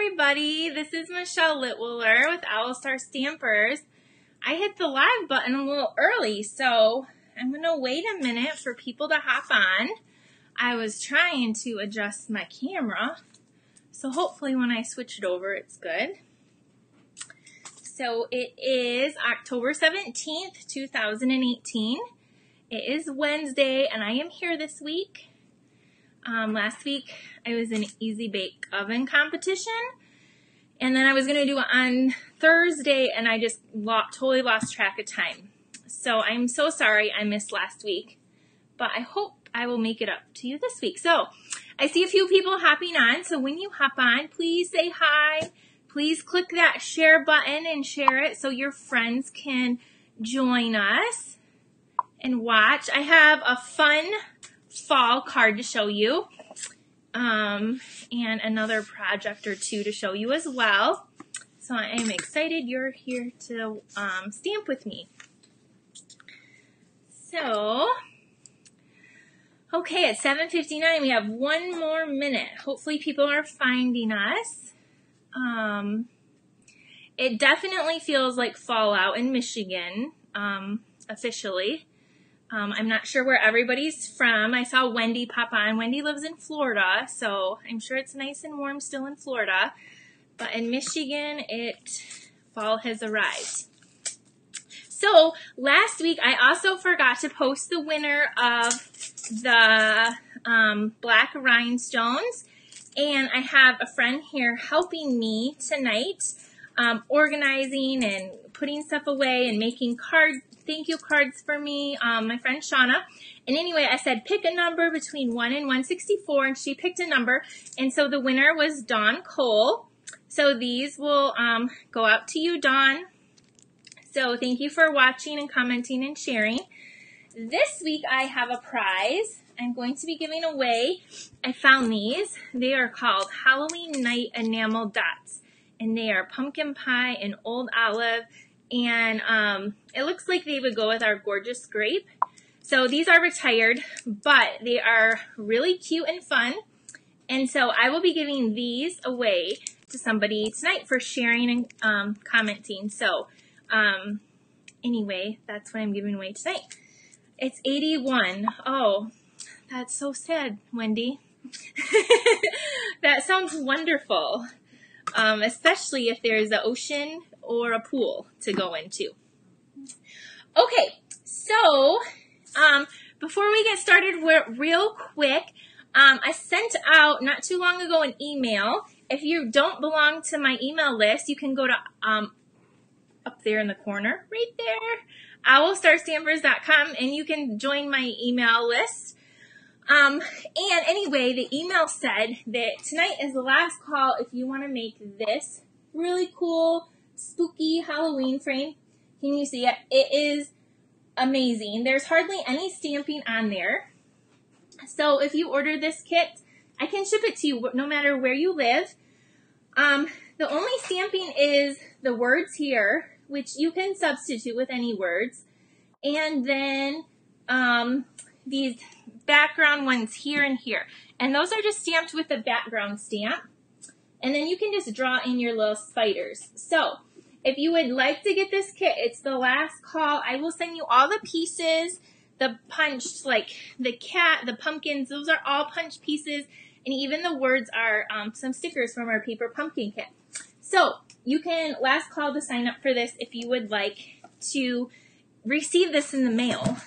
everybody, this is Michelle Litwiller with OWLET Stampers. I hit the live button a little early, so I'm going to wait a minute for people to hop on. I was trying to adjust my camera, so hopefully when I switch it over it's good. So it is October 17th, 2018. It is Wednesday, and I am here this week. Last week I was in Easy Bake Oven competition, and then I was going to do it on Thursday, and I just totally lost track of time. So I'm so sorry I missed last week, but I hope I will make it up to you this week. So I see a few people hopping on, so when you hop on, please say hi. Please click that share button and share it so your friends can join us and watch. I have a fun fall card to show you, and another project or two to show you as well. So I am excited you're here to stamp with me. So, okay, at 7:59, we have one more minute. Hopefully people are finding us. It definitely feels like fall out in Michigan, officially. I'm not sure where everybody's from. I saw Wendy pop on. Wendy lives in Florida, so I'm sure it's nice and warm still in Florida. But in Michigan, fall has arrived. So last week, I also forgot to post the winner of the black rhinestones. And I have a friend here helping me tonight, organizing and putting stuff away and making thank you cards for me, my friend Shauna. And anyway, I said pick a number between 1 and 164, and she picked a number. And so the winner was Dawn Cole. So these will go out to you, Dawn. So thank you for watching and commenting and sharing. This week I have a prize I'm going to be giving away. I found these. They are called Halloween Night Enamel Dots, and they are pumpkin pie and old olive, and it looks like they would go with our gorgeous grape. So these are retired, but they are really cute and fun, and so I will be giving these away to somebody tonight for sharing and commenting. So anyway, that's what I'm giving away tonight. It's 81. Oh, that's so sad, Wendy. That sounds wonderful, especially if there's an ocean or a pool to go into. Okay, so before we get started, real quick, I sent out not too long ago an email. If you don't belong to my email list, you can go to up there in the corner, right there, owlestarstampers.com, and you can join my email list. And anyway, the email said that tonight is the last call if you want to make this really cool, spooky Halloween frame. Can you see it? It is amazing. There's hardly any stamping on there. So if you order this kit, I can ship it to you no matter where you live. The only stamping is the words here, which you can substitute with any words. And then these background ones here and here. And those are just stamped with the background stamp. And then you can just draw in your little spiders. So if you would like to get this kit, it's the last call. I will send you all the pieces, the punched, like the cat, the pumpkins, those are all punched pieces. And even the words are some stickers from our paper pumpkin kit. So you can last call to sign up for this if you would like to receive this in the mail.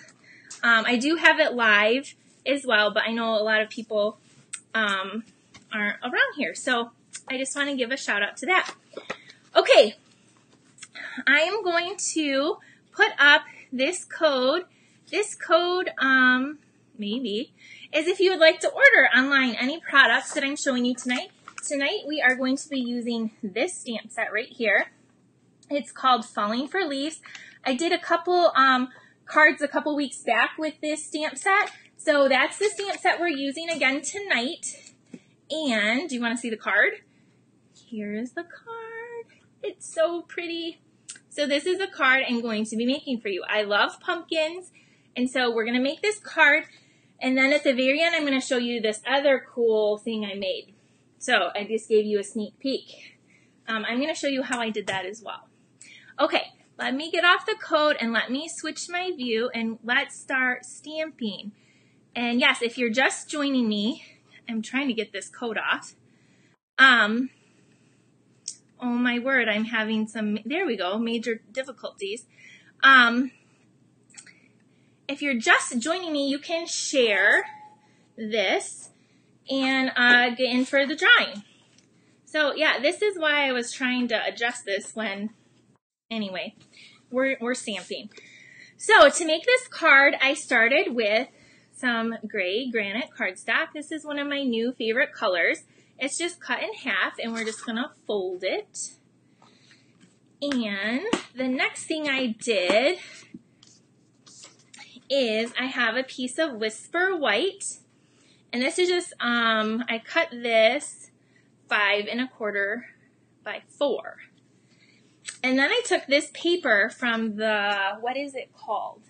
I do have it live as well, but I know a lot of people aren't around here, so I just want to give a shout out to that. Okay, I am going to put up this code. This code, maybe, is if you would like to order online any products that I'm showing you tonight. Tonight we are going to be using this stamp set right here. It's called Falling for Leaves. I did a couple cards a couple weeks back with this stamp set. So that's the stamp set we're using again tonight. And do you want to see the card? Here's the card. It's so pretty. So this is a card I'm going to be making for you. I love pumpkins, and so we're going to make this card. And then at the very end, I'm going to show you this other cool thing I made. So I just gave you a sneak peek. I'm going to show you how I did that as well. Okay, let me get off the code and let me switch my view and let's start stamping. And yes, if you're just joining me, I'm trying to get this code off. Oh my word, I'm having some, there we go, major difficulties. If you're just joining me, you can share this and get in for the drawing. So yeah, this is why I was trying to adjust this when, anyway, we're stamping. So to make this card, I started with some gray granite cardstock. This is one of my new favorite colors. It's just cut in half and we're just gonna fold it. And the next thing I did is I have a piece of Whisper White. And this is just, I cut this 5 1/4 by 4. And then I took this paper from the, what is it called?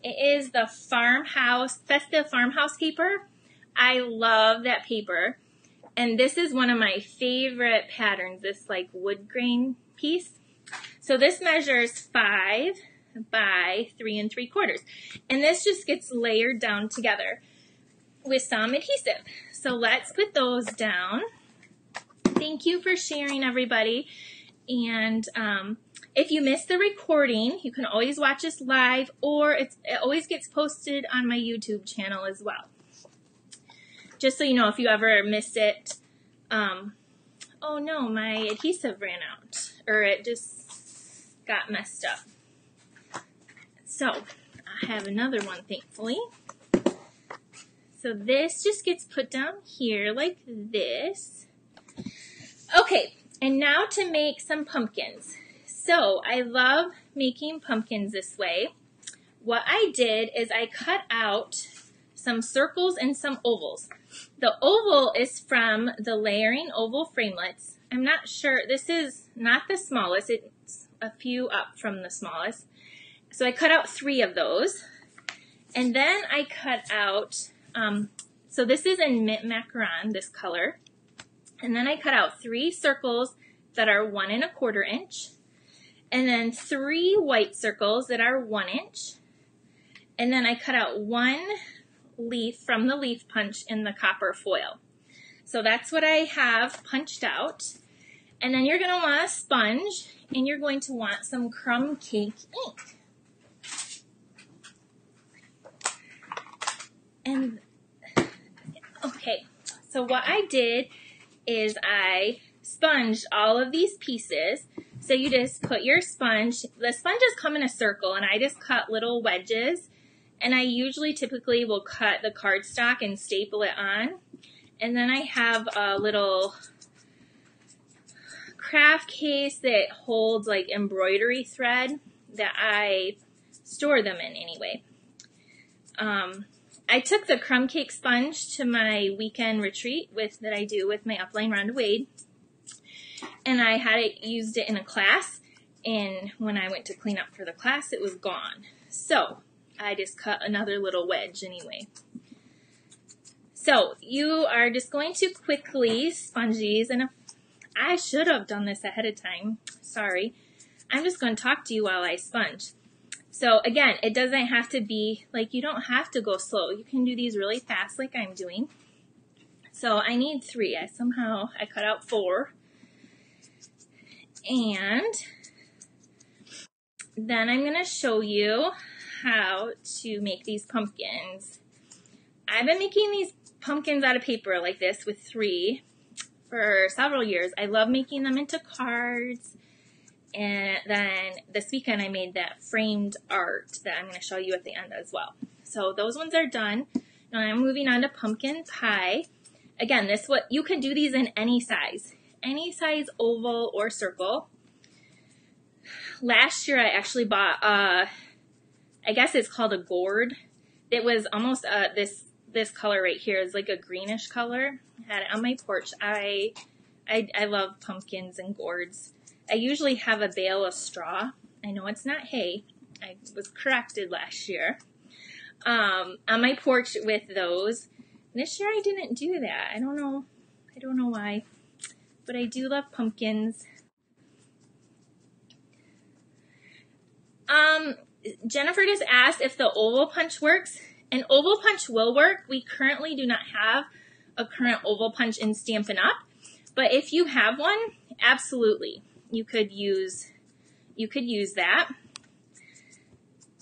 It is the Festive Farmhouse paper. I love that paper. And this is one of my favorite patterns, this like wood grain piece. So this measures 5 by 3 3/4. And this just gets layered down together with some adhesive. So let's put those down. Thank you for sharing, everybody. And if you missed the recording, you can always watch us live, or it always gets posted on my YouTube channel as well. Just so you know, if you ever miss it, oh no, my adhesive ran out, or it just got messed up. So I have another one, thankfully. So this just gets put down here like this. Okay, and now to make some pumpkins. So I love making pumpkins this way. What I did is I cut out some circles and some ovals. The oval is from the Layering Oval Framelits. I'm not sure, this is not the smallest, it's a few up from the smallest. So I cut out 3 of those. And then I cut out, so this is in Mint Macaron, this color. And then I cut out 3 circles that are 1 1/4 inch. And then 3 white circles that are 1 inch. And then I cut out 1 leaf from the leaf punch in the copper foil. So that's what I have punched out. And then you're going to want a sponge, and you're going to want some crumb cake ink. And okay, so what I did is I sponged all of these pieces. So you just put your sponge, the sponges come in a circle, and I just cut little wedges. And I typically will cut the cardstock and staple it on. And then I have a little craft case that holds like embroidery thread that I store them in anyway. I took the crumb cake sponge to my weekend retreat that I do with my upline Rhonda Wade. And I used it in a class. And when I went to clean up for the class, it was gone. So I just cut another little wedge anyway. So you are just going to quickly sponge these, and I should have done this ahead of time. Sorry. I'm just going to talk to you while I sponge. So again, it doesn't have to be, like, you don't have to go slow. You can do these really fast like I'm doing. So I need 3. I cut out 4. And then I'm going to show you how to make these pumpkins. I've been making these pumpkins out of paper like this with 3 for several years. I love making them into cards. And then this weekend I made that framed art that I'm going to show you at the end as well. So those ones are done. Now I'm moving on to pumpkin pie. Again, you can do these in any size oval or circle. Last year I actually bought I guess it's called a gourd. It was almost this color right here is like a greenish color. I had it on my porch. I love pumpkins and gourds. I usually have a bale of straw. I know it's not hay. I was corrected last year. On my porch with those. This year I didn't do that. I don't don't know why, but I do love pumpkins. Jennifer just asked if the oval punch works. An oval punch will work. We currently do not have a current oval punch in Stampin' Up, but if you have one, absolutely, you could use that.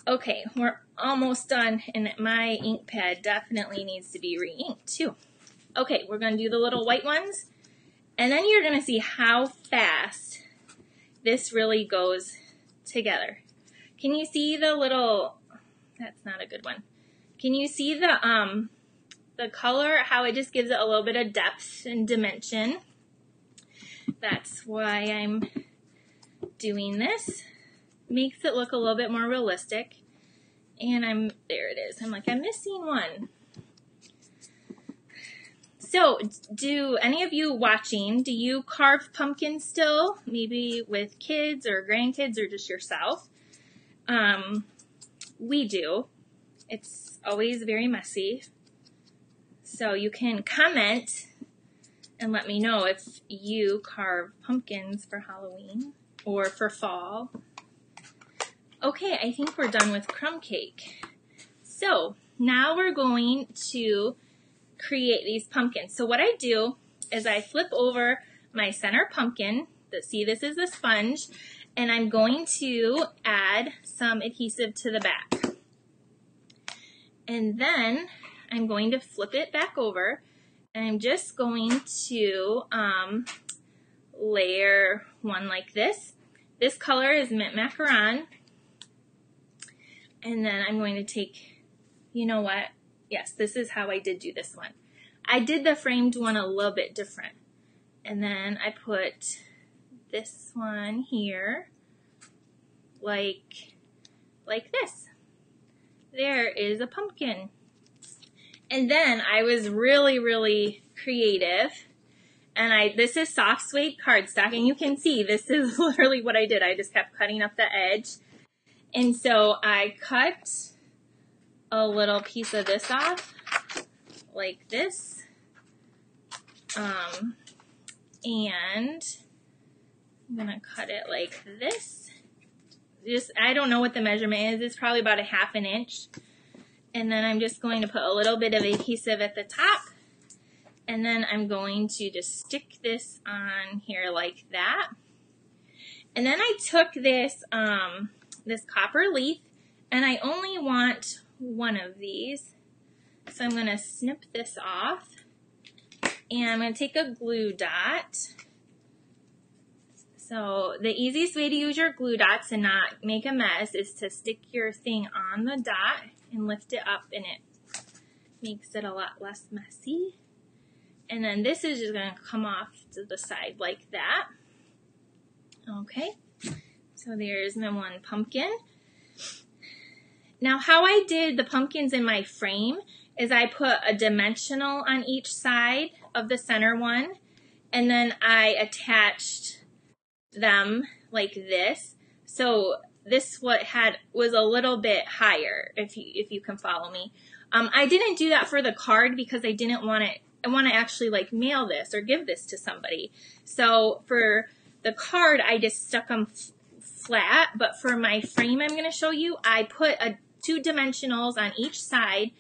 Okay, we're almost done, and my ink pad definitely needs to be re-inked too. Okay, we're going to do the little white ones, and then you're going to see how fast this really goes together. Can you see the little, that's not a good one. Can you see the color, how it just gives it a little bit of depth and dimension? That's why I'm doing this. Makes it look a little bit more realistic. And there it is. I'm like, I'm missing one. So, do any of you watching, do you carve pumpkins still? Maybe with kids or grandkids or just yourself? We do. It's always very messy. So you can comment and let me know if you carve pumpkins for Halloween or for fall. Okay, I think we're done with crumb cake. So now we're going to create these pumpkins. So what I do is I flip over my center pumpkin. See, this is a sponge, and I'm going to add some adhesive to the back. And then I'm going to flip it back over, and I'm just going to layer one like this. This color is mint macaron. And then I'm going to take, you know what? Yes, this is how I did do this one. I did the framed one a little bit different. And then I put this one here, like this. There is a pumpkin. And then I was really, really creative. And this is soft suede cardstock. And you can see this is literally what I did. I just kept cutting up the edge. And so I cut a little piece of this off, like this. And I'm going to cut it like this. I don't know what the measurement is. It's probably about a ½ inch. And then I'm just going to put a little bit of adhesive at the top. And then I'm going to just stick this on here like that. And then I took this, this copper leaf, and I only want one of these. So I'm going to snip this off. And I'm going to take a glue dot. So the easiest way to use your glue dots and not make a mess is to stick your thing on the dot and lift it up, and it makes it a lot less messy. And then this is just going to come off to the side like that. Okay, so there's my one pumpkin. Now how I did the pumpkins in my frame is I put a dimensional on each side of the center one, and then I attached them like this. So this was a little bit higher, if you can follow me. I didn't do that for the card because I didn't want it. I want to actually like mail this or give this to somebody. So for the card, I just stuck them flat. But for my frame I'm going to show you, I put two dimensionals on each side,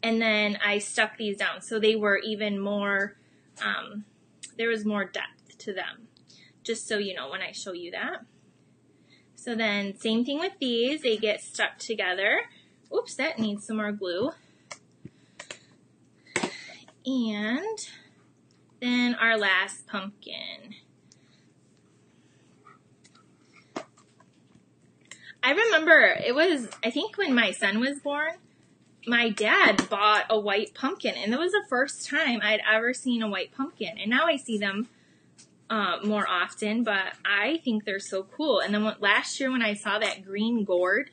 and then I stuck these down. So they were even more, there was more depth to them. Just so you know when I show you that. So then same thing with these, they get stuck together. Oops, that needs some more glue. And then our last pumpkin. I remember I think when my son was born, my dad bought a white pumpkin, and it was the first time I'd ever seen a white pumpkin. And now I see them more often, but I think they're so cool. And then last year when I saw that green gourd,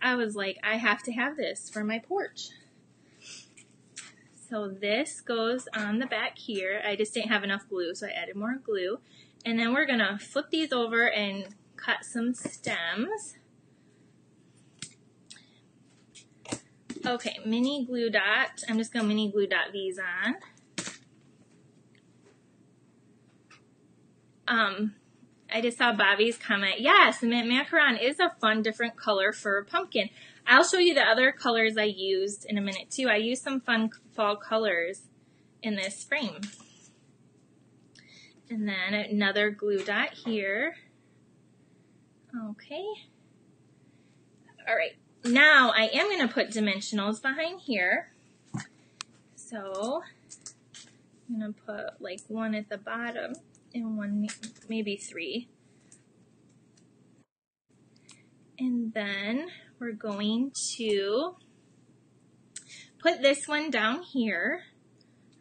I was like, I have to have this for my porch. So this goes on the back here. I just didn't have enough glue, so I added more glue. And then we're going to flip these over and cut some stems. Okay, mini glue dot. I'm just going to mini glue dot these on. I just saw Bobby's comment. Yes, mint macaron is a fun, different color for a pumpkin. I'll show you the other colors I used in a minute too. I used some fun fall colors in this frame. And then another glue dot here. Okay. All right. Now I am going to put dimensionals behind here. So I'm going to put like one at the bottom and one, maybe three. And then we're going to put this one down here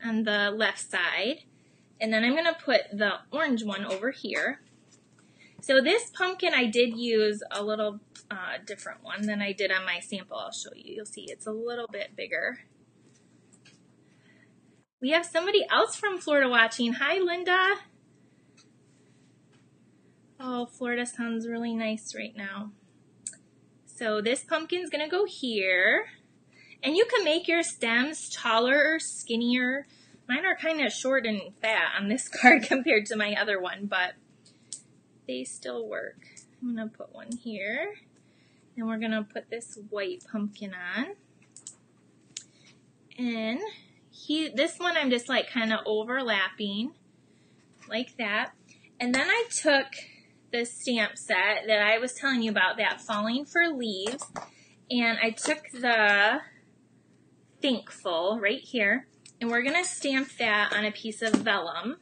on the left side. And then I'm going to put the orange one over here. So this pumpkin, I did use a little different one than I did on my sample. I'll show you. You'll see it's a little bit bigger. We have somebody else from Florida watching. Hi, Linda. Oh, Florida sounds really nice right now. So this pumpkin's going to go here. And you can make your stems taller or skinnier. Mine are kind of short and fat on this card compared to my other one, but they still work. I'm going to put one here. And we're going to put this white pumpkin on. And this one I'm just like kind of overlapping like that. And then I took this stamp set that I was telling you about, that Falling for Leaves, and I took the Thankful right here, and we're going to stamp that on a piece of vellum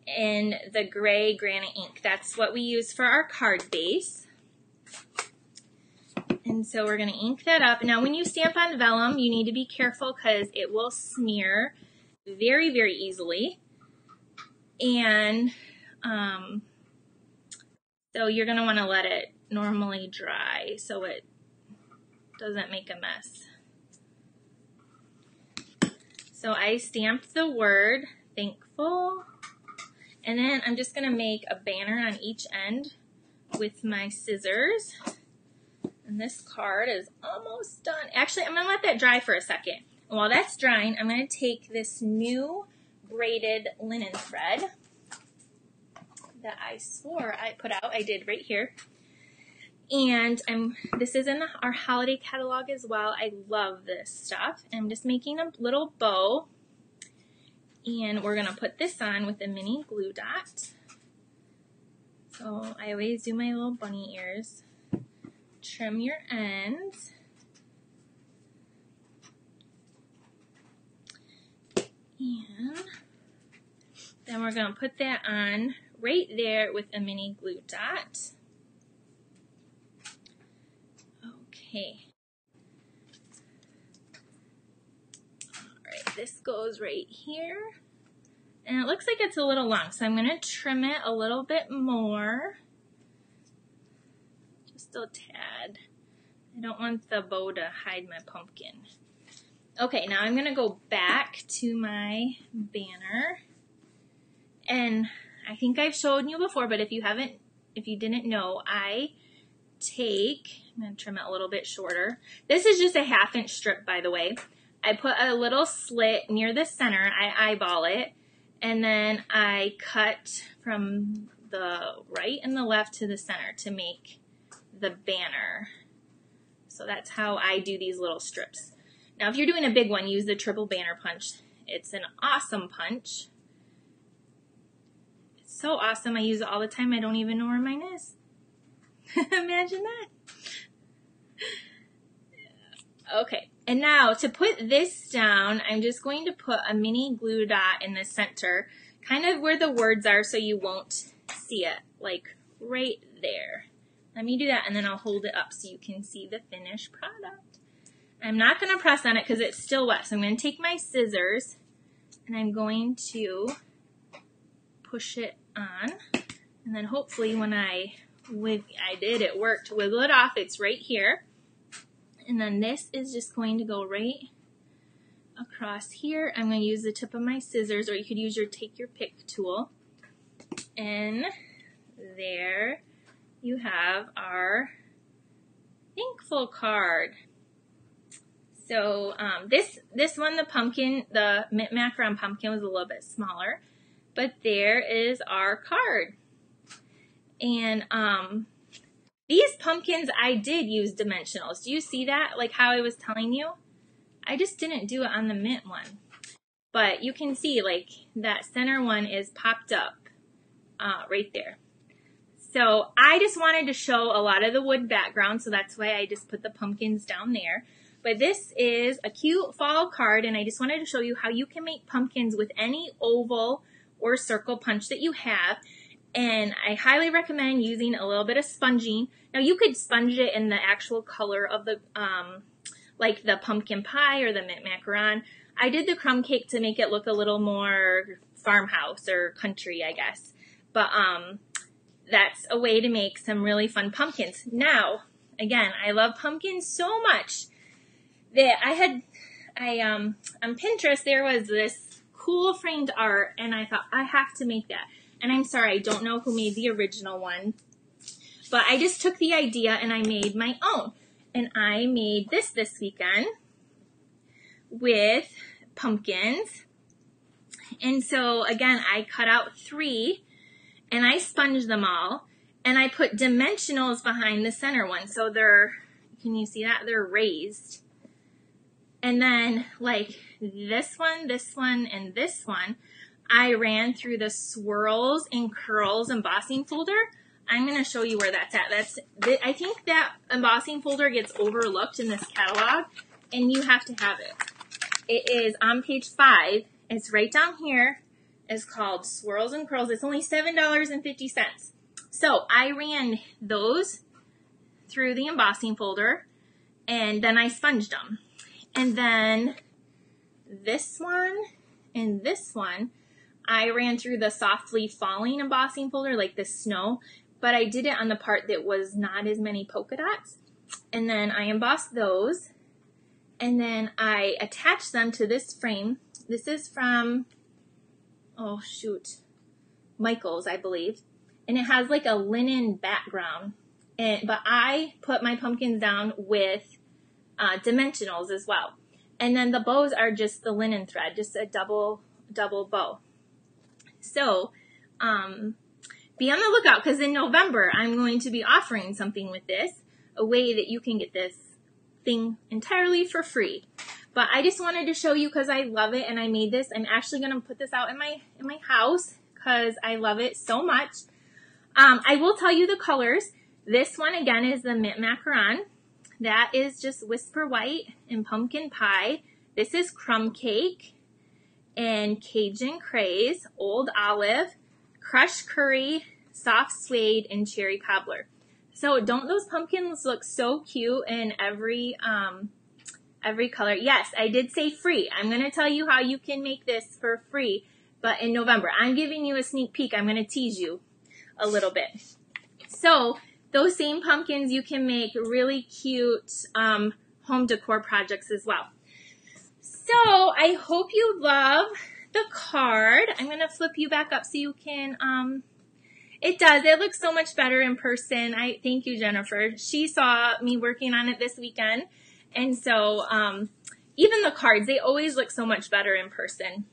in the gray granite ink. That's what we use for our card base. And so we're going to ink that up. Now when you stamp on vellum, you need to be careful because it will smear very, very easily. And so you're going to want to let it normally dry so it doesn't make a mess. So I stamped the word Thankful, and then I'm just going to make a banner on each end with my scissors. And this card is almost done. Actually, I'm going to let that dry for a second. And while that's drying, I'm going to take this new braided linen thread that I swore I put out. I did right here. And this is in our holiday catalog as well. I love this stuff. I'm just making a little bow. And we're going to put this on with a mini glue dot. So I always do my little bunny ears. Trim your ends. And then we're going to put that on right there with a mini glue dot. Okay. Alright, this goes right here. And it looks like it's a little long, so I'm going to trim it a little bit more. Just a tad. I don't want the bow to hide my pumpkin. Okay, now I'm going to go back to my banner. And I think I've shown you before, but if you didn't know, I'm going to trim it a little bit shorter. This is just a 1/2 inch strip, by the way. I put a little slit near the center. I eyeball it. And then I cut from the right and the left to the center to make the banner. So that's how I do these little strips. Now, if you're doing a big one, use the triple banner punch. It's an awesome punch. It's so awesome. I use it all the time. I don't even know where mine is. Imagine that. Okay, and now to put this down, I'm just going to put a mini glue dot in the center, kind of where the words are so you won't see it, like right there. Let me do that, and then I'll hold it up so you can see the finished product. I'm not going to press on it because it's still wet, so I'm going to take my scissors, and I'm going to push it on, and then hopefully when it worked. Wiggle it off. It's right here. And then this is just going to go right across here. I'm going to use the tip of my scissors, or you could use your take your pick tool. And there you have our Thankful card. So this one, the mint macaron pumpkin, was a little bit smaller. but there is our card. And these pumpkins, I did use dimensionals. Do you see that? Like how I was telling you? I just didn't do it on the mint one. But you can see like that center one is popped up right there. So I just wanted to show a lot of the wood background, so that's why I just put the pumpkins down there. But this is a cute fall card, and I just wanted to show you how you can make pumpkins with any oval or circle punch that you have. And I highly recommend using a little bit of sponging. Now you could sponge it in the actual color of the, like the pumpkin pie or the mint macaron. I did the crumb cake to make it look a little more farmhouse or country, I guess. But that's a way to make some really fun pumpkins. Now, again, I love pumpkins so much that on Pinterest, there was this cool framed art, and I thought, I have to make that. And I'm sorry, I don't know who made the original one, but I just took the idea and I made my own. And I made this weekend with pumpkins. And so, again, I cut out 3, and I sponged them all, and I put dimensionals behind the center one. So they're, can you see that? They're raised. And then, like, this one, and this one, I ran through the swirls and curls embossing folder. I'm going to show you where that's at. I think that embossing folder gets overlooked in this catalog, and you have to have it. It is on page 5. It's right down here. It's called Swirls and Curls. It's only $7.50. So I ran those through the embossing folder, and then I sponged them. And then this one and this one, I ran through the softly falling embossing folder, like the snow, but I did it on the part that was not as many polka dots. And then I embossed those, and then I attached them to this frame. This is from, oh shoot, Michael's, I believe. And it has like a linen background. But I put my pumpkins down with dimensionals as well. And then the bows are just the linen thread, just a double bow. So, be on the lookout, because in November, I'm going to be offering something with this, a way that you can get this thing entirely for free. But I just wanted to show you because I love it, and I made this. I'm actually going to put this out in my house because I love it so much. I will tell you the colors. This one, again, is the mint macaron. That is just Whisper White and Pumpkin Pie. This is Crumb Cake and Cajun Craze, Old Olive, Crushed Curry, Soft Suede, and Cherry Cobbler. So don't those pumpkins look so cute in every color? Yes, I did say free. I'm going to tell you how you can make this for free, but in November. I'm giving you a sneak peek. I'm going to tease you a little bit. So those same pumpkins, you can make really cute home decor projects as well. So I hope you love the card. I'm going to flip you back up so you can, it does. It looks so much better in person. Thank you, Jennifer. She saw me working on it this weekend. And so even the cards, they always look so much better in person.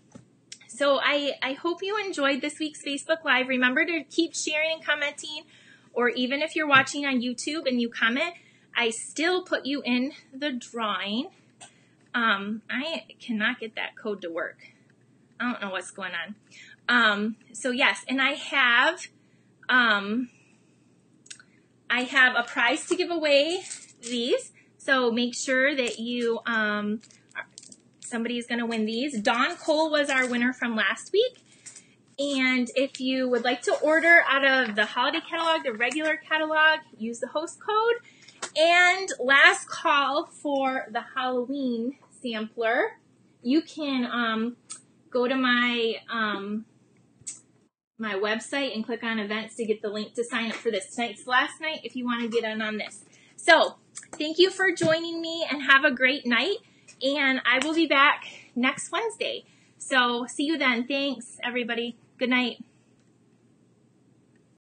So I hope you enjoyed this week's Facebook Live. Remember to keep sharing and commenting, or even if you're watching on YouTube and you comment, I still put you in the drawing. I cannot get that code to work. I don't know what's going on. So yes, and I have a prize to give away these. So make sure that you, somebody is going to win these. Dawn Cole was our winner from last week. And if you would like to order out of the holiday catalog, the regular catalog, use the host code. And last call for the Halloween sampler. You can go to my my website and click on events to get the link to sign up for this. Tonight's the last night if you want to get in on this. So thank you for joining me, and have a great night. And I will be back next Wednesday. So see you then. Thanks, everybody. Good night.